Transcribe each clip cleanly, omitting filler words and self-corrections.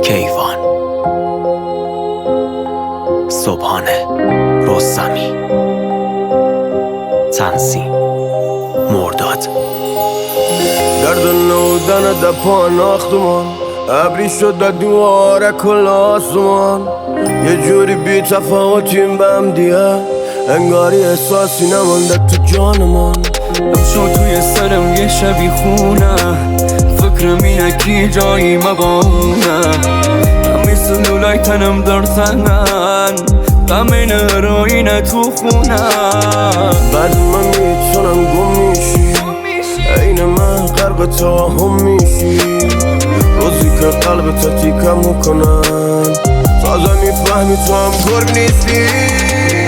کیوان صبحانه رستمی تنظیم مرداد درد نودن در پاناختمان ابری شد در دواره کل آسمان یه جوری بی تفاوتیم به هم دیگه انگاری احساسی نمانده تو جانمان امشو توی سرم یه شبی خونه فکرم اینه کی جایی مبانه همی سلولای تنم در تنن غم این هروینه تو خونه بعد من میتونم گم میشی عین من غرق توهم میشی روزی که قلب تا تیکم میکنن تازه میفهمی تو هم گرگ نیستی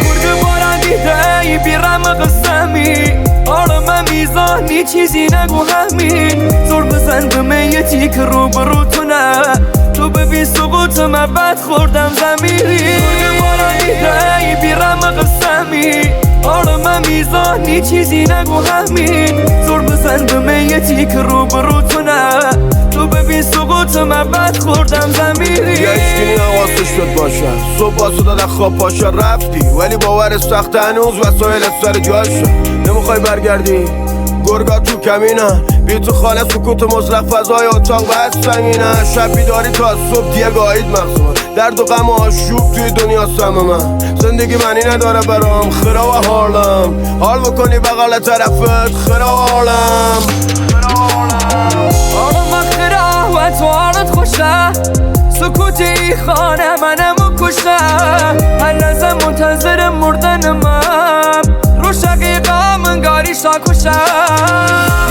گرگ بارن دیده ای بیرم قسمی آرام میزانی چیزی نگو همین زور بزن به میتی که رو تو نه تو ببین سقوط من بد خوردم زمیری گرگ بارن دیده ای بیرم قسمی آرام میزانی چیزی نگو همین زور بزن به میتی که رو تو نه تو ببین سقوط من بد خوردم زمیری یه اشکی نواسش شد باشه صبح باسو دادن خواب پاشه رفتی ولی باور سخت هنوز وسایلت سر جاشه نمیخوای برگردی گرگا تو کمینه بی تو خانه سکوت مطلق فضای اتاق بس سنگینه شب بیداری تا صبح دیگه گاهید مغزم درد و غم و آشوب توی دنیا سم من زندگی معنی نداره برام خرا و حالم حال بکنی بغل طرفت خرا و حالم آرام خرا و تو حالت خوشه سکوت ای خانه منم کشه هر لحظه منتظر مردن من رو شقیقا منگاری شاکوشه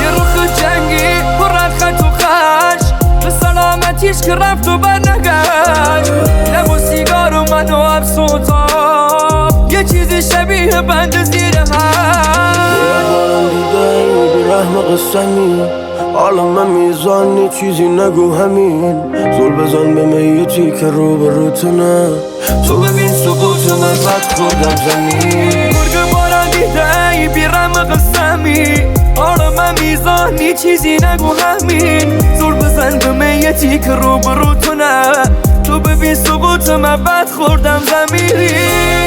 یه روخ جنگی پرد خط و خش به سلامتیش که رفت و برنگشت لب و سیگار و من و افسوتا یه چیزی شبیه بند زیر هم رحم قسمی حالا من میزانی چیزی نگو همین زول بزن به میتی که رو تو نه تو ببین سقوط من بد خوردم زمین گرگ بارن دیده ای بیرم قسمی آرام میزانی چیزی نگو همین زور بزن به میتی که رو تو نه تو ببین سقوط من بد خوردم زمیری